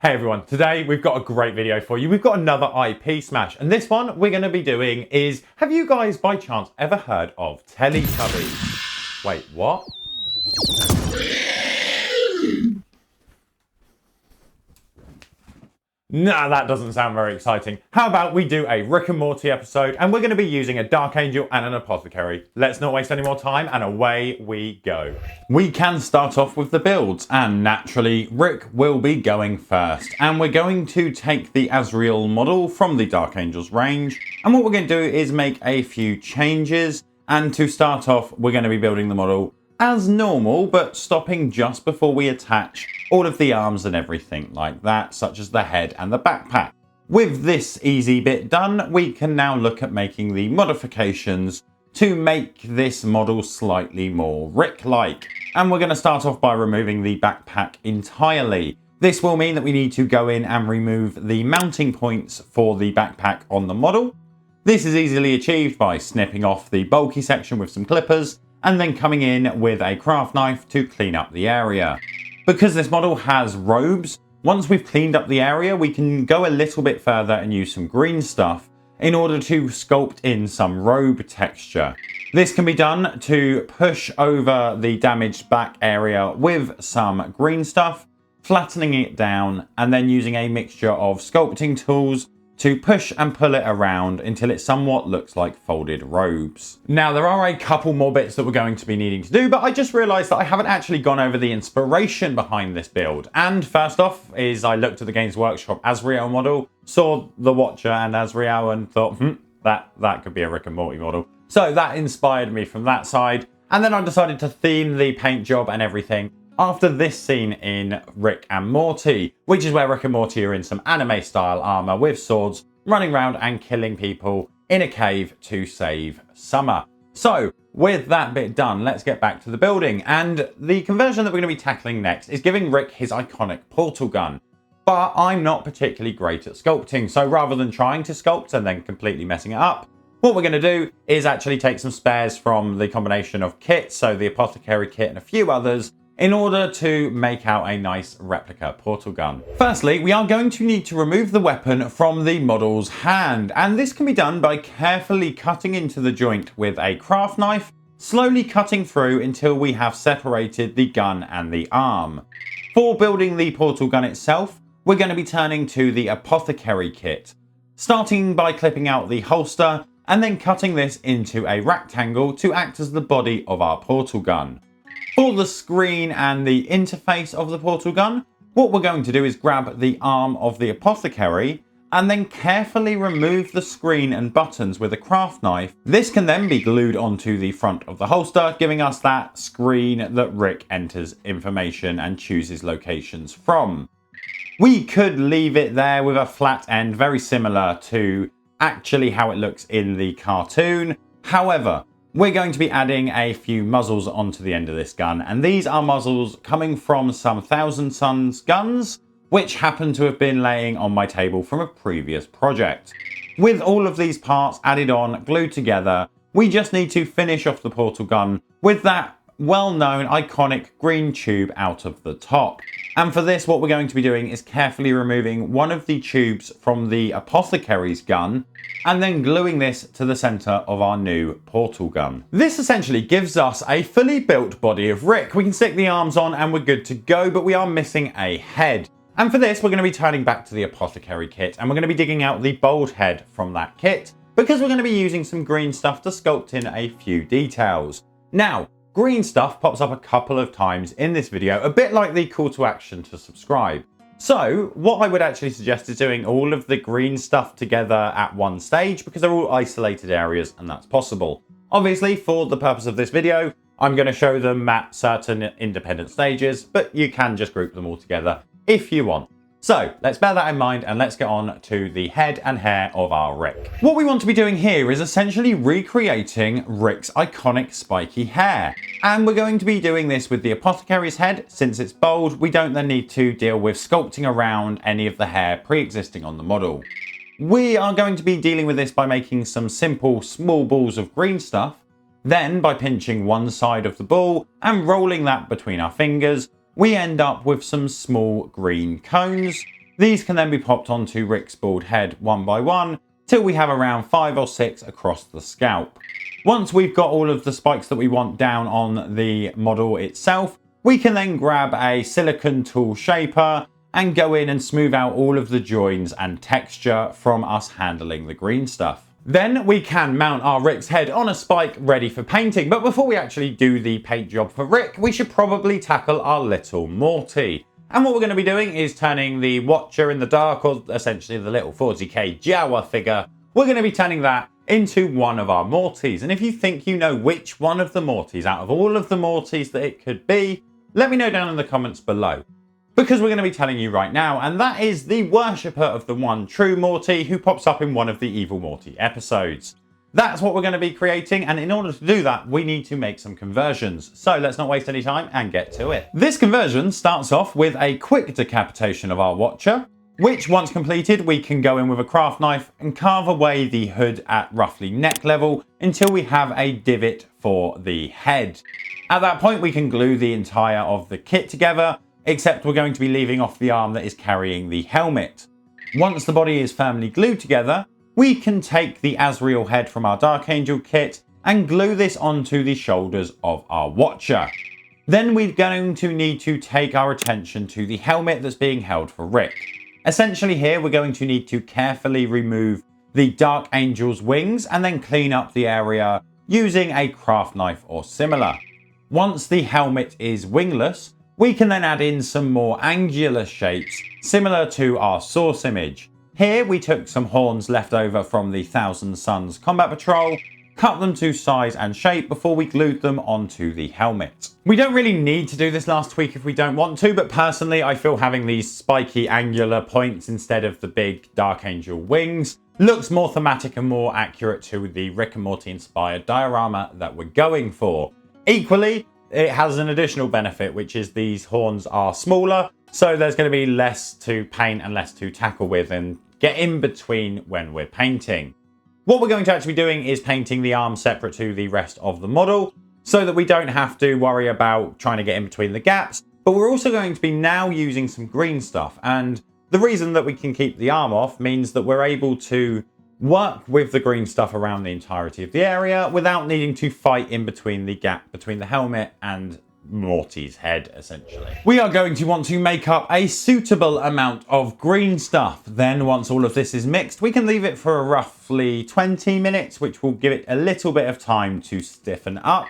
Hey everyone, today we've got a great video for you. We've got another IP smash, and this one we're going to be doing is, have you guys by chance ever heard of Teletubbies? Wait, what? Nah, that doesn't sound very exciting. How about we do a Rick and Morty episode, and we're going to be using a Dark Angel and an Apothecary. Let's not waste any more time, and away we go. We can start off with the builds, and naturally, Rick will be going first. And we're going to take the Azrael model from the Dark Angel's range, and what we're going to do is make a few changes. And to start off, we're going to be building the model as normal, but stopping just before we attach all of the arms and everything like that, such as the head and the backpack. With this easy bit done, we can now look at making the modifications to make this model slightly more Rick-like. And we're going to start off by removing the backpack entirely. This will mean that we need to go in and remove the mounting points for the backpack on the model. This is easily achieved by snipping off the bulky section with some clippers and then coming in with a craft knife to clean up the area. Because this model has robes, once we've cleaned up the area, we can go a little bit further and use some green stuff in order to sculpt in some robe texture. This can be done to push over the damaged back area with some green stuff, flattening it down, and then using a mixture of sculpting tools to push and pull it around until it somewhat looks like folded robes. Now, there are a couple more bits that we're going to be needing to do, but I just realized that I haven't actually gone over the inspiration behind this build. And first off is I looked at the Games Workshop Azrael model, saw the Watcher and Azrael and thought, that could be a Rick and Morty model. So that inspired me from that side. And then I decided to theme the paint job and everything after this scene in Rick and Morty, which is where Rick and Morty are in some anime style armor with swords, running around and killing people in a cave to save Summer. So with that bit done, let's get back to the building. And the conversion that we're going to be tackling next is giving Rick his iconic portal gun. But I'm not particularly great at sculpting, so rather than trying to sculpt and then completely messing it up, what we're going to do is actually take some spares from the combination of kits, so the Apothecary kit and a few others, in order to make out a nice replica portal gun. Firstly, we are going to need to remove the weapon from the model's hand, and this can be done by carefully cutting into the joint with a craft knife, slowly cutting through until we have separated the gun and the arm. For building the portal gun itself, we're going to be turning to the Apothecary kit, starting by clipping out the holster and then cutting this into a rectangle to act as the body of our portal gun. For the screen and the interface of the portal gun, what we're going to do is grab the arm of the Apothecary and then carefully remove the screen and buttons with a craft knife. This can then be glued onto the front of the holster, giving us that screen that Rick enters information and chooses locations from. We could leave it there with a flat end, very similar to actually how it looks in the cartoon. However, we're going to be adding a few muzzles onto the end of this gun, and these are muzzles coming from some Thousand Suns guns, which happen to have been laying on my table from a previous project. With all of these parts added on, glued together, we just need to finish off the portal gun with that well-known iconic green tube out of the top. And for this, what we're going to be doing is carefully removing one of the tubes from the Apothecary's gun and then gluing this to the center of our new portal gun. This essentially gives us a fully built body of Rick. We can stick the arms on and we're good to go, but we are missing a head. And for this, we're going to be turning back to the Apothecary kit, and we're going to be digging out the bald head from that kit because we're going to be using some green stuff to sculpt in a few details. Now, green stuff pops up a couple of times in this video, a bit like the call to action to subscribe. So what I would actually suggest is doing all of the green stuff together at one stage because they're all isolated areas and that's possible. Obviously, for the purpose of this video, I'm going to show them at certain independent stages, but you can just group them all together if you want. So let's bear that in mind and let's get on to the head and hair of our Rick. What we want to be doing here is essentially recreating Rick's iconic spiky hair. And we're going to be doing this with the Apothecary's head. Since it's bold, we don't then need to deal with sculpting around any of the hair pre-existing on the model. We are going to be dealing with this by making some simple small balls of green stuff. Then by pinching one side of the ball and rolling that between our fingers, we end up with some small green cones. These can then be popped onto Rick's bald head one by one till we have around 5 or 6 across the scalp. Once we've got all of the spikes that we want down on the model itself, we can then grab a silicone tool shaper and go in and smooth out all of the joins and texture from us handling the green stuff. Then we can mount our Rick's head on a spike ready for painting, but before we actually do the paint job for Rick, we should probably tackle our little Morty. And what we're going to be doing is turning the Watcher in the Dark, or essentially the little 40k Jawa figure, we're going to be turning that into one of our Mortys. And if you think you know which one of the Mortys out of all of the Mortys that it could be, let me know down in the comments below. Because we're going to be telling you right now, and that is the worshipper of the One True Morty who pops up in one of the Evil Morty episodes. That's what we're going to be creating, and in order to do that, we need to make some conversions. So let's not waste any time and get to it. This conversion starts off with a quick decapitation of our Watcher, which once completed, we can go in with a craft knife and carve away the hood at roughly neck level until we have a divot for the head. At that point, we can glue the entire of the kit together, except we're going to be leaving off the arm that is carrying the helmet. Once the body is firmly glued together, we can take the Azrael head from our Dark Angel kit and glue this onto the shoulders of our Watcher. Then we're going to need to take our attention to the helmet that's being held for Rick. Essentially here, we're going to need to carefully remove the Dark Angel's wings and then clean up the area using a craft knife or similar. Once the helmet is wingless, we can then add in some more angular shapes, similar to our source image. Here we took some horns left over from the Thousand Suns Combat Patrol, cut them to size and shape before we glued them onto the helmet. We don't really need to do this last tweak if we don't want to, but personally I feel having these spiky angular points instead of the big Dark Angel wings looks more thematic and more accurate to the Rick and Morty inspired diorama that we're going for. Equally, it has an additional benefit, which is these horns are smaller, so there's going to be less to paint and less to tackle with and get in between when we're painting. What we're going to actually be doing is painting the arm separate to the rest of the model so that we don't have to worry about trying to get in between the gaps, but we're also going to be now using some green stuff, and the reason that we can keep the arm off means that we're able to work with the green stuff around the entirety of the area without needing to fight in between the gap between the helmet and Morty's head, essentially. We are going to want to make up a suitable amount of green stuff. Then once all of this is mixed, we can leave it for roughly 20 minutes, which will give it a little bit of time to stiffen up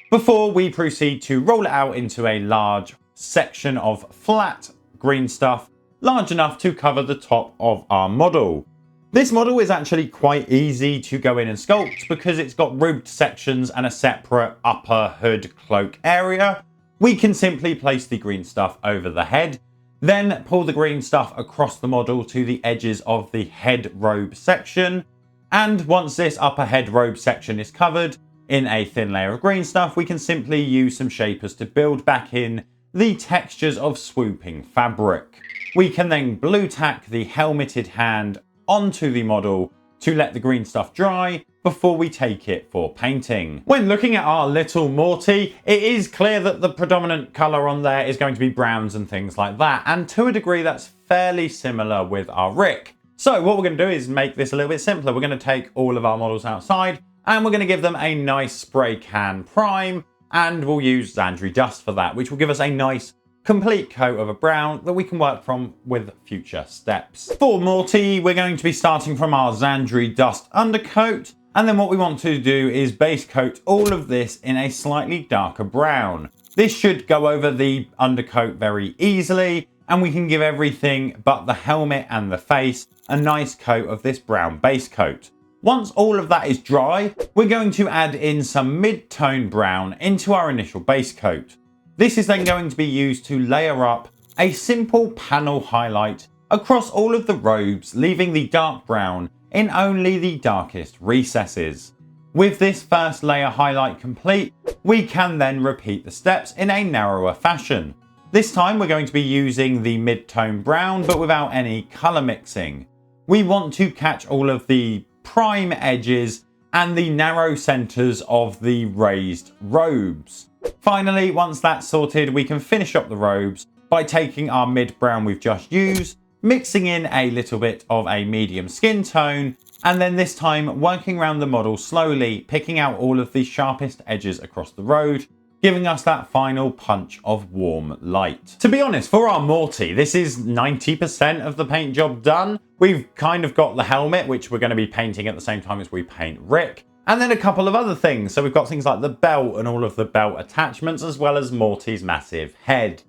before we proceed to roll it out into a large section of flat green stuff, large enough to cover the top of our model. This model is actually quite easy to go in and sculpt because it's got ribbed sections and a separate upper hood cloak area. We can simply place the green stuff over the head, then pull the green stuff across the model to the edges of the head robe section. And once this upper head robe section is covered in a thin layer of green stuff, we can simply use some shapers to build back in the textures of swooping fabric. We can then blue tack the helmeted hand onto the model to let the green stuff dry before we take it for painting. When looking at our little Morty, it is clear that the predominant colour on there is going to be browns and things like that, and to a degree that's fairly similar with our Rick. So what we're going to do is make this a little bit simpler. We're going to take all of our models outside and we're going to give them a nice spray can prime, and we'll use Xandri Dust for that, which will give us a nice complete coat of a brown that we can work from with future steps. For Morty, we're going to be starting from our Xandri Dust undercoat, and then what we want to do is base coat all of this in a slightly darker brown. This should go over the undercoat very easily, and we can give everything but the helmet and the face a nice coat of this brown base coat. Once all of that is dry, we're going to add in some mid-tone brown into our initial base coat. This is then going to be used to layer up a simple panel highlight across all of the robes, leaving the dark brown in only the darkest recesses. With this first layer highlight complete, we can then repeat the steps in a narrower fashion. This time we're going to be using the mid-tone brown, but without any colour mixing. We want to catch all of the prime edges and the narrow centres of the raised robes. Finally, once that's sorted, we can finish up the robes by taking our mid-brown we've just used, mixing in a little bit of a medium skin tone, and then this time working around the model slowly, picking out all of the sharpest edges across the road, giving us that final punch of warm light. To be honest, for our Morty, this is 90% of the paint job done. We've kind of got the helmet, which we're going to be painting at the same time as we paint Rick, and then a couple of other things. So we've got things like the belt and all of the belt attachments, as well as Morty's massive head.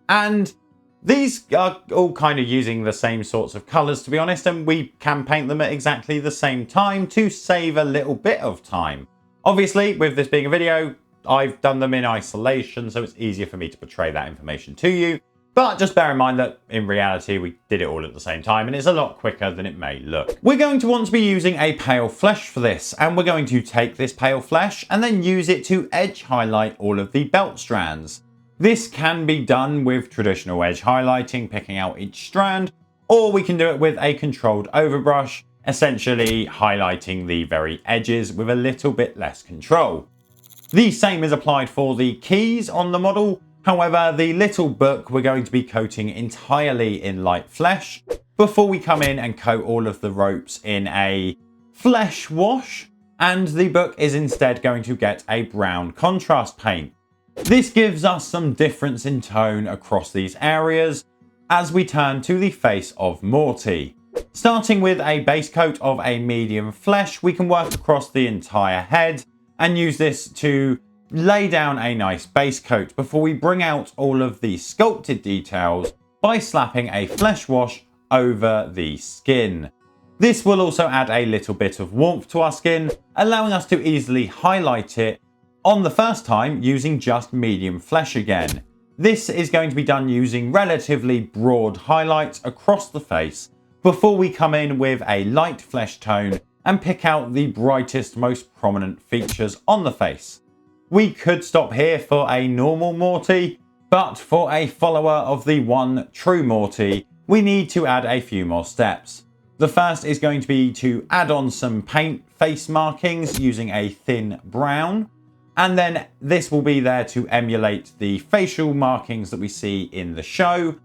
And these are all kind of using the same sorts of colours, to be honest, and we can paint them at exactly the same time to save a little bit of time. Obviously, with this being a video, I've done them in isolation, so it's easier for me to portray that information to you. But just bear in mind that in reality, we did it all at the same time, and it's a lot quicker than it may look. We're going to want to be using a pale flesh for this, and we're going to take this pale flesh and then use it to edge highlight all of the belt strands. This can be done with traditional edge highlighting, picking out each strand, or we can do it with a controlled overbrush, essentially highlighting the very edges with a little bit less control. The same is applied for the keys on the model. However, the little book we're going to be coating entirely in light flesh before we come in and coat all of the ropes in a flesh wash, and the book is instead going to get a brown contrast paint. This gives us some difference in tone across these areas as we turn to the face of Morty. Starting with a base coat of a medium flesh, we can work across the entire head and use this to lay down a nice base coat before we bring out all of the sculpted details by slapping a flesh wash over the skin. This will also add a little bit of warmth to our skin, allowing us to easily highlight it on the first time using just medium flesh again. This is going to be done using relatively broad highlights across the face before we come in with a light flesh tone and pick out the brightest, most prominent features on the face. We could stop here for a normal Morty, but for a follower of the One True Morty, we need to add a few more steps. The first is going to be to add on some paint face markings using a thin brown, and then this will be there to emulate the facial markings that we see in the show.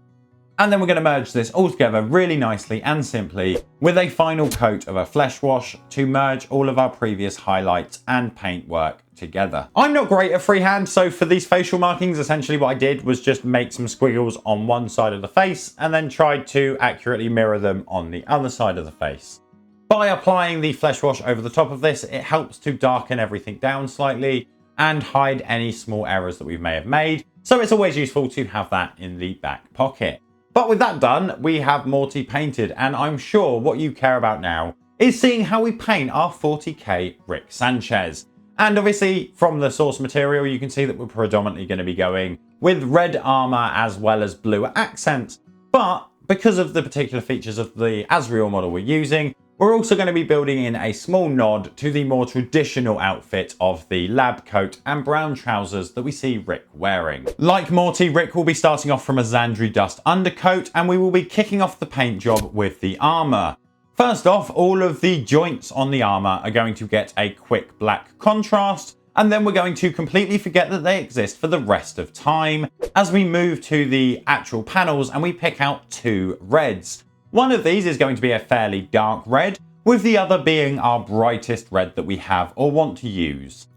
And then we're going to merge this all together really nicely and simply with a final coat of a flesh wash to merge all of our previous highlights and paint work together. I'm not great at freehand, so for these facial markings, essentially what I did was just make some squiggles on one side of the face and then tried to accurately mirror them on the other side of the face. By applying the flesh wash over the top of this, it helps to darken everything down slightly and hide any small errors that we may have made, so it's always useful to have that in the back pocket. But with that done, we have Morty painted, and I'm sure what you care about now is seeing how we paint our 40k Rick Sanchez. And obviously from the source material, you can see that we're predominantly going to be going with red armor as well as blue accents. But because of the particular features of the Azrael model we're using, we're also going to be building in a small nod to the more traditional outfit of the lab coat and brown trousers that we see Rick wearing. Like Morty, Rick will be starting off from a Xandri dust undercoat, and we will be kicking off the paint job with the armor. First off, all of the joints on the armor are going to get a quick black contrast, and then we're going to completely forget that they exist for the rest of time as we move to the actual panels and we pick out two reds. One of these is going to be a fairly dark red, with the other being our brightest red that we have or want to use.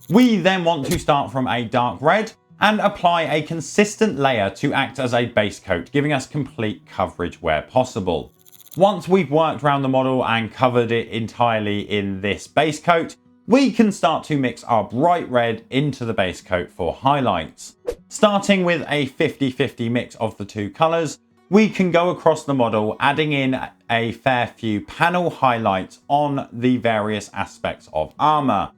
We then want to start from a dark red and apply a consistent layer to act as a base coat, giving us complete coverage where possible. Once we've worked around the model and covered it entirely in this base coat, we can start to mix our bright red into the base coat for highlights. Starting with a 50-50 mix of the two colours, we can go across the model, adding in a fair few panel highlights on the various aspects of armor.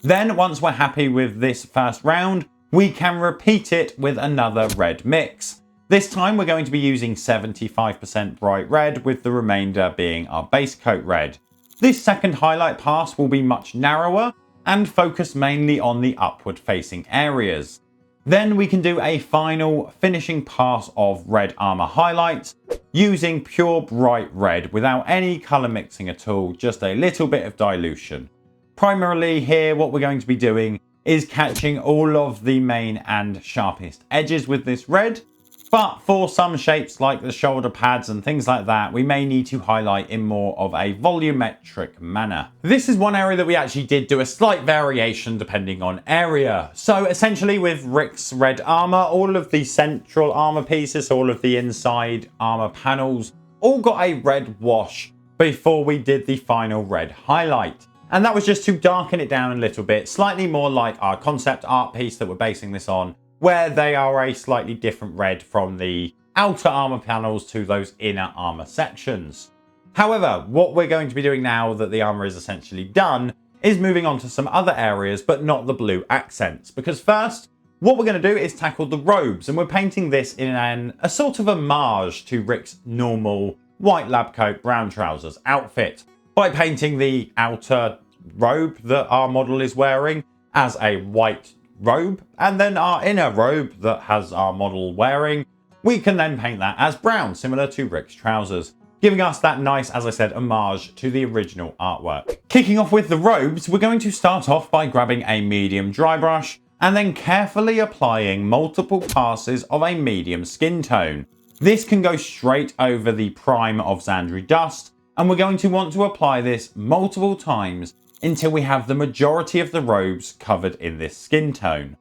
Then, once we're happy with this first round, we can repeat it with another red mix. This time we're going to be using 75% bright red, with the remainder being our base coat red. This second highlight pass will be much narrower and focus mainly on the upward facing areas. Then we can do a final finishing pass of red armor highlights using pure bright red without any color mixing at all, just a little bit of dilution. Primarily here, what we're going to be doing is catching all of the main and sharpest edges with this red, But for some shapes like the shoulder pads and things like that, we may need to highlight in more of a volumetric manner. This is one area that we actually did do a slight variation depending on area. So essentially with Rick's red armor, all of the central armor pieces, all of the inside armor panels, all got a red wash before we did the final red highlight. And that was just to darken it down a little bit, slightly more like our concept art piece that we're basing this on, where they are a slightly different red from the outer armor panels to those inner armor sections. However, what we're going to be doing now that the armor is essentially done is moving on to some other areas, but not the blue accents. Because first, what we're going to do is tackle the robes, and we're painting this in a sort of homage to Rick's normal white lab coat, brown trousers outfit by painting the outer robe that our model is wearing as a white robe, and then our inner robe that has our model wearing, we can then paint that as brown, similar to Rick's trousers, giving us that nice, as I said, homage to the original artwork. Kicking off with the robes, we're going to start off by grabbing a medium dry brush and then carefully applying multiple passes of a medium skin tone. This can go straight over the prime of Xandri dust, and we're going to want to apply this multiple times until we have the majority of the robes covered in this skin tone.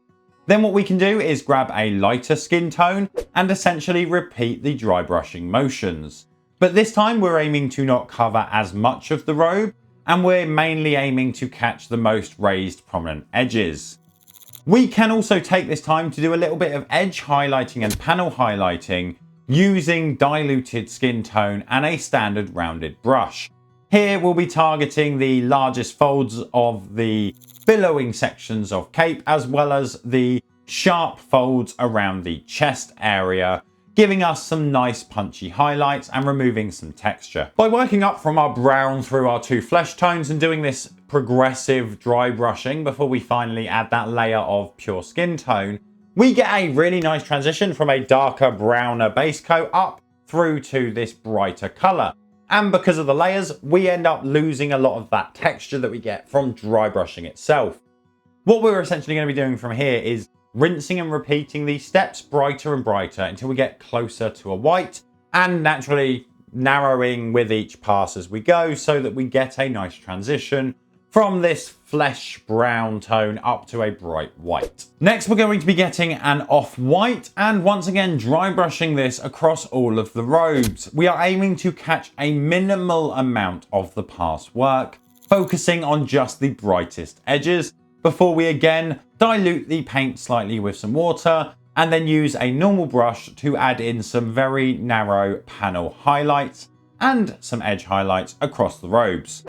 Then what we can do is grab a lighter skin tone and essentially repeat the dry brushing motions. But this time we're aiming to not cover as much of the robe, and we're mainly aiming to catch the most raised prominent edges. We can also take this time to do a little bit of edge highlighting and panel highlighting using diluted skin tone and a standard rounded brush. Here we'll be targeting the largest folds of the billowing sections of cape, as well as the sharp folds around the chest area, giving us some nice punchy highlights and removing some texture. By working up from our brown through our two flesh tones and doing this progressive dry brushing before we finally add that layer of pure skin tone, we get a really nice transition from a darker, browner base coat up through to this brighter color. And because of the layers, we end up losing a lot of that texture that we get from dry brushing itself. What we're essentially going to be doing from here is rinsing and repeating these steps brighter and brighter until we get closer to a white, and naturally narrowing with each pass as we go so that we get a nice transition from this flesh brown tone up to a bright white. Next, we're going to be getting an off-white and once again dry brushing this across all of the robes. We are aiming to catch a minimal amount of the past work, focusing on just the brightest edges before we again dilute the paint slightly with some water and then use a normal brush to add in some very narrow panel highlights and some edge highlights across the robes.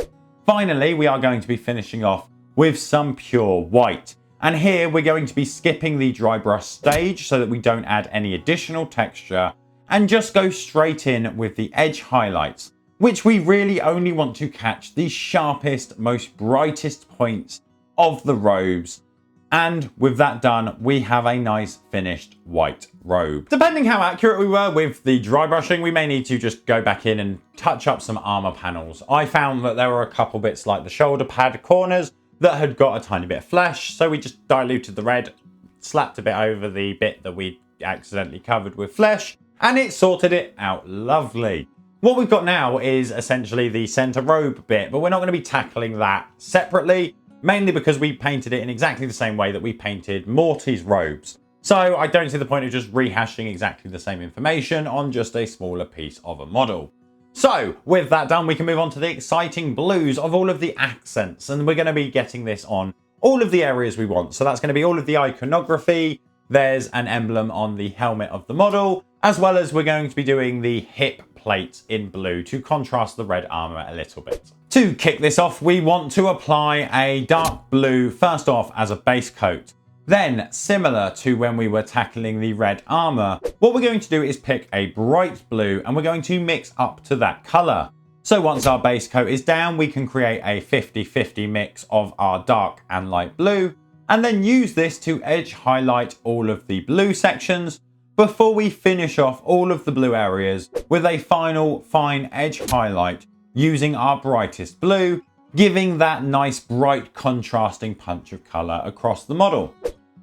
Finally, we are going to be finishing off with some pure white. And here we're going to be skipping the dry brush stage so that we don't add any additional texture and just go straight in with the edge highlights, which we really only want to catch the sharpest, most brightest points of the robes. And with that done, we have a nice finished white robe. Depending how accurate we were with the dry brushing, we may need to just go back in and touch up some armor panels. I found that there were a couple bits like the shoulder pad corners that had got a tiny bit of flesh, so we just diluted the red, slapped a bit over the bit that we accidentally covered with flesh, and it sorted it out lovely. What we've got now is essentially the center robe bit, but we're not going to be tackling that separately, mainly because we painted it in exactly the same way that we painted Morty's robes. So I don't see the point of just rehashing exactly the same information on just a smaller piece of a model. So with that done, we can move on to the exciting blues of all of the accents, and we're going to be getting this on all of the areas we want. So that's going to be all of the iconography. There's an emblem on the helmet of the model, as well as we're going to be doing the hip plates in blue to contrast the red armor a little bit. To kick this off, we want to apply a dark blue first off as a base coat. Then, similar to when we were tackling the red armor, what we're going to do is pick a bright blue and we're going to mix up to that color. So once our base coat is down, we can create a 50-50 mix of our dark and light blue, and then use this to edge highlight all of the blue sections before we finish off all of the blue areas with a final fine edge highlight using our brightest blue, giving that nice bright contrasting punch of color across the model.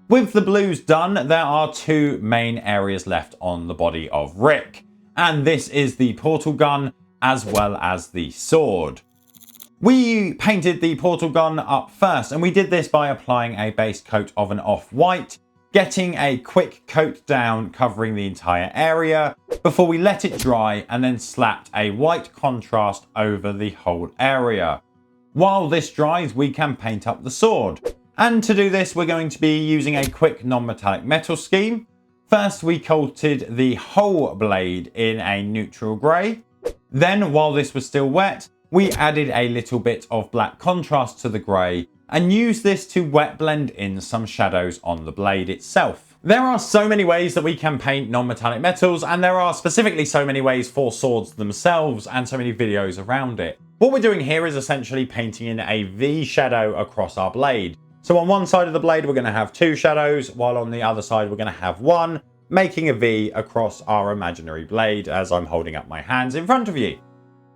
With the blues done, there are two main areas left on the body of Rick, and this is the portal gun as well as the sword. We painted the portal gun up first, and we did this by applying a base coat of an off-white, getting a quick coat down covering the entire area before we let it dry and then slapped a white contrast over the whole area. While this dries, we can paint up the sword. And to do this, we're going to be using a quick non-metallic metal scheme. First, we coated the whole blade in a neutral grey. Then, while this was still wet, we added a little bit of black contrast to the grey and used this to wet blend in some shadows on the blade itself. There are so many ways that we can paint non-metallic metals, and there are specifically so many ways for swords themselves and so many videos around it. What we're doing here is essentially painting in a V shadow across our blade. So on one side of the blade, we're going to have two shadows, while on the other side, we're going to have one, making a V across our imaginary blade as I'm holding up my hands in front of you.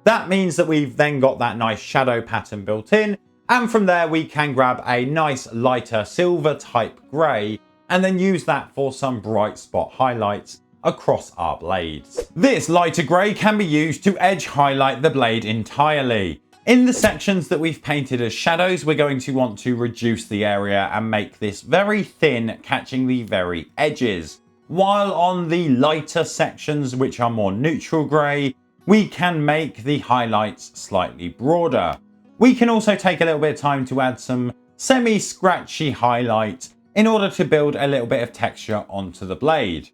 That means that we've then got that nice shadow pattern built in, and from there we can grab a nice lighter silver type grey and then use that for some bright spot highlights across our blades. This lighter grey can be used to edge highlight the blade entirely. In the sections that we've painted as shadows, we're going to want to reduce the area and make this very thin, catching the very edges. While on the lighter sections, which are more neutral grey, we can make the highlights slightly broader. We can also take a little bit of time to add some semi-scratchy highlight in order to build a little bit of texture onto the blade.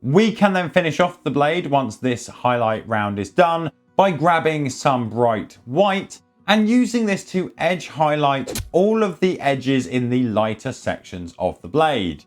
We can then finish off the blade once this highlight round is done by grabbing some bright white and using this to edge highlight all of the edges in the lighter sections of the blade.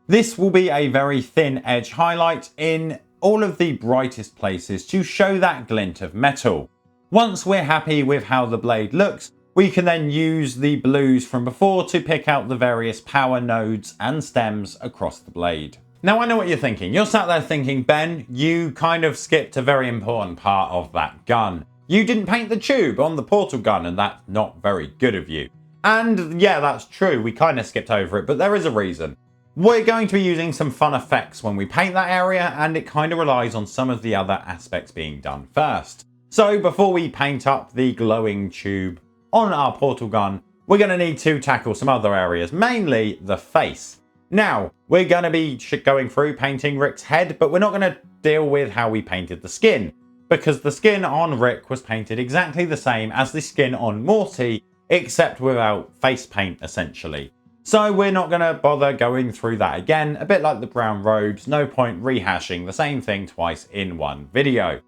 This will be a very thin edge highlight in all of the brightest places to show that glint of metal. Once we're happy with how the blade looks, we can then use the blues from before to pick out the various power nodes and stems across the blade. Now I know what you're thinking. You're sat there thinking, Ben, you kind of skipped a very important part of that gun. You didn't paint the tube on the portal gun, and that's not very good of you. And yeah, that's true. We kind of skipped over it, but there is a reason. We're going to be using some fun effects when we paint that area, and it kind of relies on some of the other aspects being done first. So before we paint up the glowing tube on our portal gun, we're going to need to tackle some other areas, mainly the face. Now, we're going to be going through painting Rick's head, but we're not going to deal with how we painted the skin, because the skin on Rick was painted exactly the same as the skin on Morty, except without face paint, essentially. So we're not going to bother going through that again. A bit like the brown robes, no point rehashing the same thing twice in one video.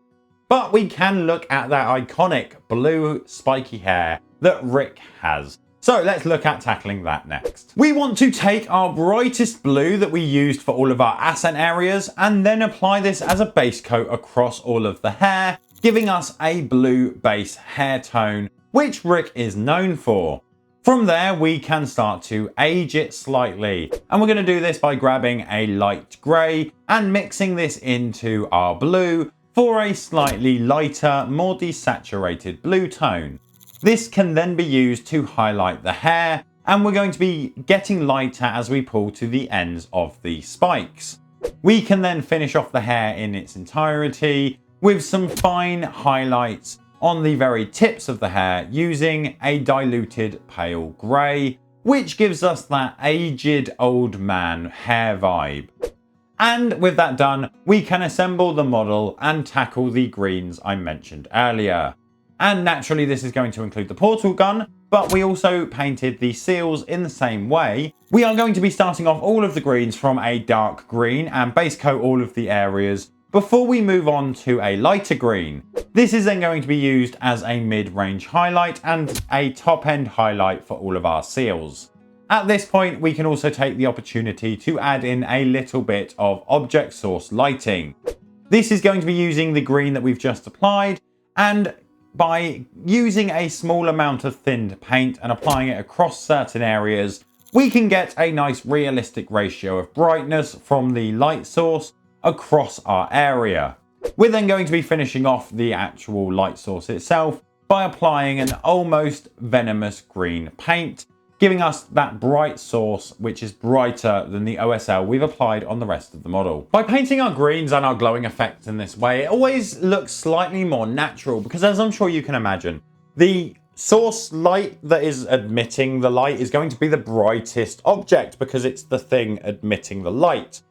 But we can look at that iconic blue spiky hair that Rick has. So let's look at tackling that next. We want to take our brightest blue that we used for all of our accent areas and then apply this as a base coat across all of the hair, giving us a blue base hair tone, which Rick is known for. From there, we can start to age it slightly. And we're going to do this by grabbing a light grey and mixing this into our blue for a slightly lighter, more desaturated blue tone. This can then be used to highlight the hair, and we're going to be getting lighter as we pull to the ends of the spikes. We can then finish off the hair in its entirety with some fine highlights on the very tips of the hair using a diluted pale grey, which gives us that aged old man hair vibe. And with that done, we can assemble the model and tackle the greens I mentioned earlier. And naturally this is going to include the portal gun, but we also painted the seals in the same way. We are going to be starting off all of the greens from a dark green and base coat all of the areas before we move on to a lighter green. This is then going to be used as a mid-range highlight and a top-end highlight for all of our seals. At this point, we can also take the opportunity to add in a little bit of object source lighting. This is going to be using the green that we've just applied, and by using a small amount of thinned paint and applying it across certain areas, we can get a nice realistic ratio of brightness from the light source across our area. We're then going to be finishing off the actual light source itself by applying an almost venomous green paint, giving us that bright source which is brighter than the OSL we've applied on the rest of the model. By painting our greens and our glowing effects in this way, it always looks slightly more natural because, as I'm sure you can imagine, the source light that is emitting the light is going to be the brightest object because it's the thing emitting the light.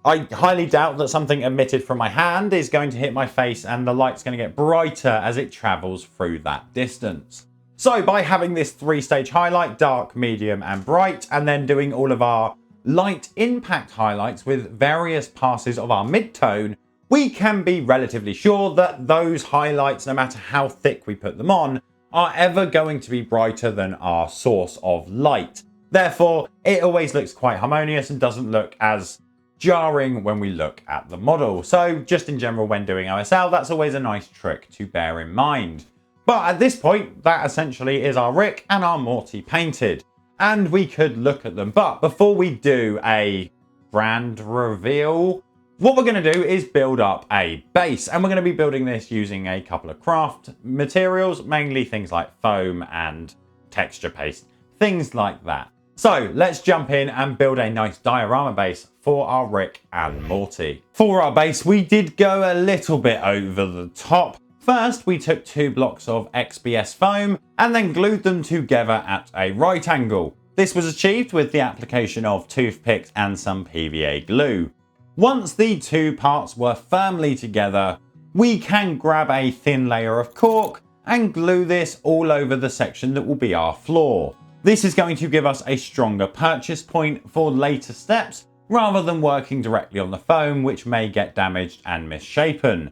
I highly doubt that something emitted from my hand is going to hit my face and the light's going to get brighter as it travels through that distance. So by having this 3-stage highlight, dark, medium and bright, and then doing all of our light impact highlights with various passes of our mid-tone, we can be relatively sure that those highlights, no matter how thick we put them on, are ever going to be brighter than our source of light. Therefore, it always looks quite harmonious and doesn't look as jarring when we look at the model. So just in general, when doing OSL, that's always a nice trick to bear in mind. But at this point, that essentially is our Rick and our Morty painted, and we could look at them. But before we do a brand reveal, what we're going to do is build up a base, and we're going to be building this using a couple of craft materials, mainly things like foam and texture paste, things like that. So let's jump in and build a nice diorama base for our Rick and Morty. For our base, we did go a little bit over the top. First, we took 2 blocks of XPS foam and then glued them together at a right angle. This was achieved with the application of toothpicks and some PVA glue. Once the 2 parts were firmly together, we can grab a thin layer of cork and glue this all over the section that will be our floor. This is going to give us a stronger purchase point for later steps rather than working directly on the foam, which may get damaged and misshapen.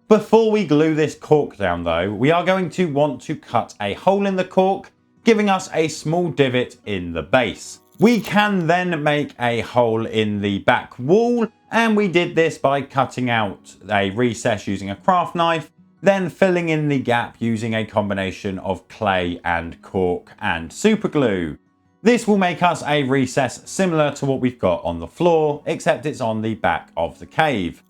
Before we glue this cork down though, we are going to want to cut a hole in the cork, giving us a small divot in the base. We can then make a hole in the back wall, and we did this by cutting out a recess using a craft knife, then filling in the gap using a combination of clay and cork and super glue. This will make us a recess similar to what we've got on the floor, except it's on the back of the cave.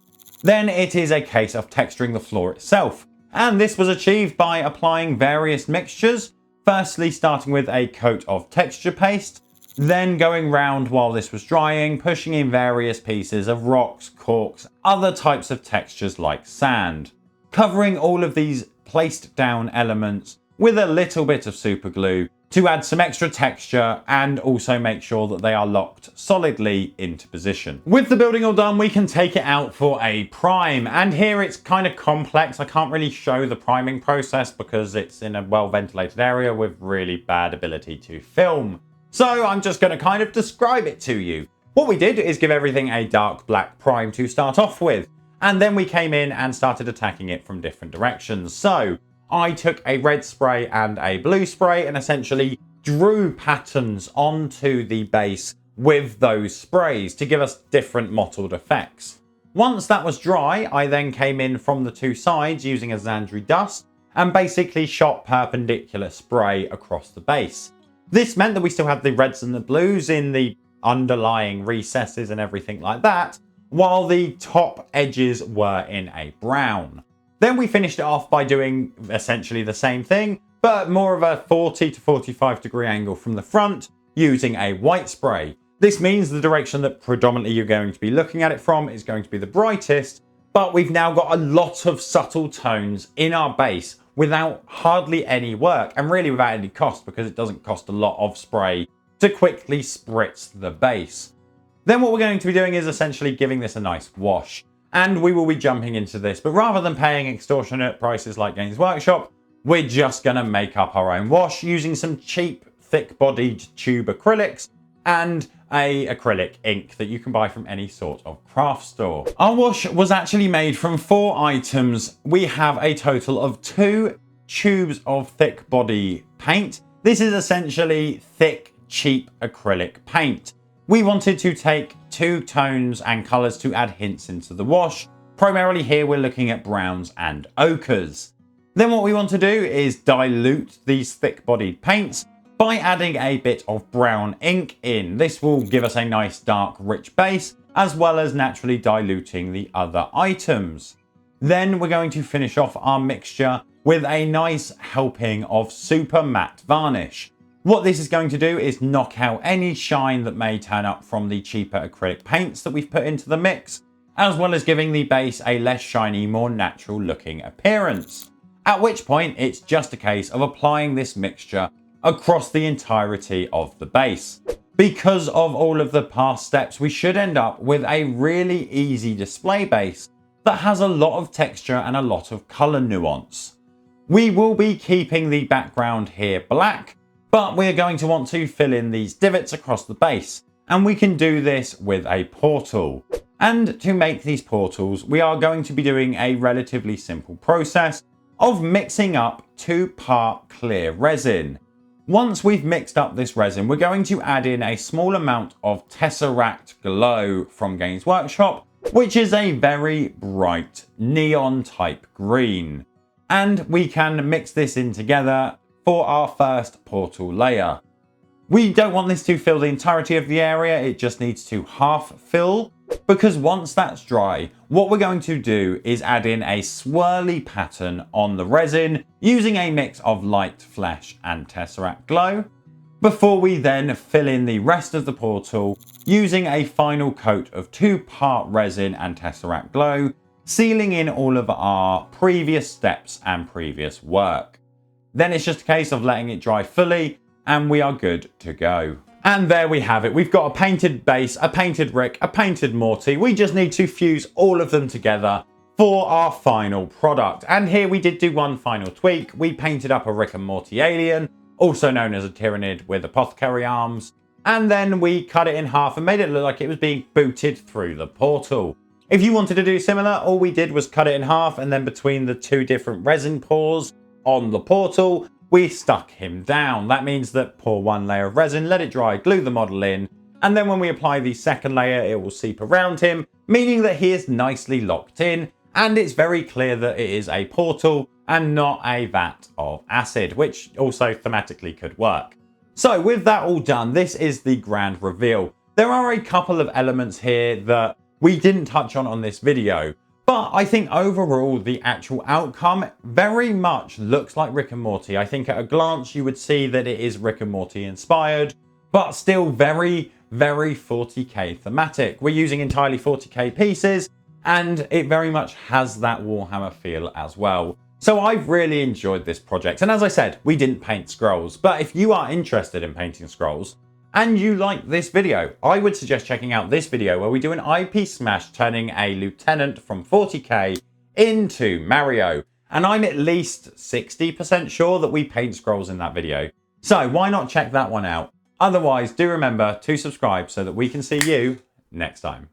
Then it is a case of texturing the floor itself, and this was achieved by applying various mixtures, firstly starting with a coat of texture paste, then going round while this was drying, pushing in various pieces of rocks, corks, other types of textures like sand, covering all of these placed down elements with a little bit of super glue to add some extra texture and also make sure that they are locked solidly into position. With the building all done, we can take it out for a prime, and here it's kind of complex. I can't really show the priming process because it's in a well ventilated area with really bad ability to film. So I'm just going to kind of describe it to you. What we did is give everything a dark black prime to start off with, and then we came in and started attacking it from different directions. So I took a red spray and a blue spray and essentially drew patterns onto the base with those sprays to give us different mottled effects. Once that was dry, I then came in from the 2 sides using a Xandri dust and basically shot perpendicular spray across the base. This meant that we still had the reds and the blues in the underlying recesses and everything like that, while the top edges were in a brown. Then we finished it off by doing essentially the same thing, but more of a 40 to 45 degree angle from the front using a white spray. This means the direction that predominantly you're going to be looking at it from is going to be the brightest, but we've now got a lot of subtle tones in our base without hardly any work and really without any cost because it doesn't cost a lot of spray to quickly spritz the base. Then what we're going to be doing is essentially giving this a nice wash. And we will be jumping into this, but rather than paying extortionate prices like Games Workshop, we're just going to make up our own wash using some cheap, thick-bodied tube acrylics and a acrylic ink that you can buy from any sort of craft store. Our wash was actually made from 4 items. We have a total of 2 tubes of thick body paint. This is essentially thick, cheap acrylic paint. We wanted to take 2 tones and colours to add hints into the wash. Primarily here we're looking at browns and ochres. Then what we want to do is dilute these thick-bodied paints by adding a bit of brown ink in. This will give us a nice dark rich base as well as naturally diluting the other items. Then we're going to finish off our mixture with a nice helping of super matte varnish. What this is going to do is knock out any shine that may turn up from the cheaper acrylic paints that we've put into the mix, as well as giving the base a less shiny, more natural looking appearance. At which point it's just a case of applying this mixture across the entirety of the base. Because of all of the past steps, we should end up with a really easy display base that has a lot of texture and a lot of color nuance. We will be keeping the background here black, but we're going to want to fill in these divots across the base, and we can do this with a portal. And to make these portals, we are going to be doing a relatively simple process of mixing up 2-part clear resin. Once we've mixed up this resin, we're going to add in a small amount of Tesseract Glow from Games Workshop, which is a very bright neon type green. And we can mix this in together for our first portal layer. We don't want this to fill the entirety of the area, it just needs to half fill, because once that's dry, what we're going to do is add in a swirly pattern on the resin using a mix of light flesh and Tesseract Glow, before we then fill in the rest of the portal using a final coat of 2-part resin and Tesseract Glow, sealing in all of our previous steps and previous work. Then it's just a case of letting it dry fully and we are good to go. And there we have it. We've got a painted base, a painted Rick, a painted Morty. We just need to fuse all of them together for our final product. And here we did do one final tweak. We painted up a Rick and Morty alien, also known as a Tyrannid with Apothecary arms. And then we cut it in half and made it look like it was being booted through the portal. If you wanted to do similar, all we did was cut it in half, and then between the 2 different resin pours on the portal, we stuck him down. That means that pour 1 layer of resin, let it dry, glue the model in, and then when we apply the second layer, it will seep around him, meaning that he is nicely locked in, and it's very clear that it is a portal and not a vat of acid, which also thematically could work. So with that all done, this is the grand reveal. There are a couple of elements here that we didn't touch on this video, but I think overall the actual outcome very much looks like Rick and Morty. I think at a glance you would see that it is Rick and Morty inspired, but still very, very 40k thematic. We're using entirely 40k pieces, and it very much has that Warhammer feel as well. So I've really enjoyed this project, and as I said, we didn't paint scrolls, but if you are interested in painting scrolls, and you like this video, I would suggest checking out this video where we do an IP smash turning a lieutenant from 40k into Mario. And I'm at least 60% sure that we paint scrolls in that video. So why not check that one out? Otherwise, do remember to subscribe so that we can see you next time.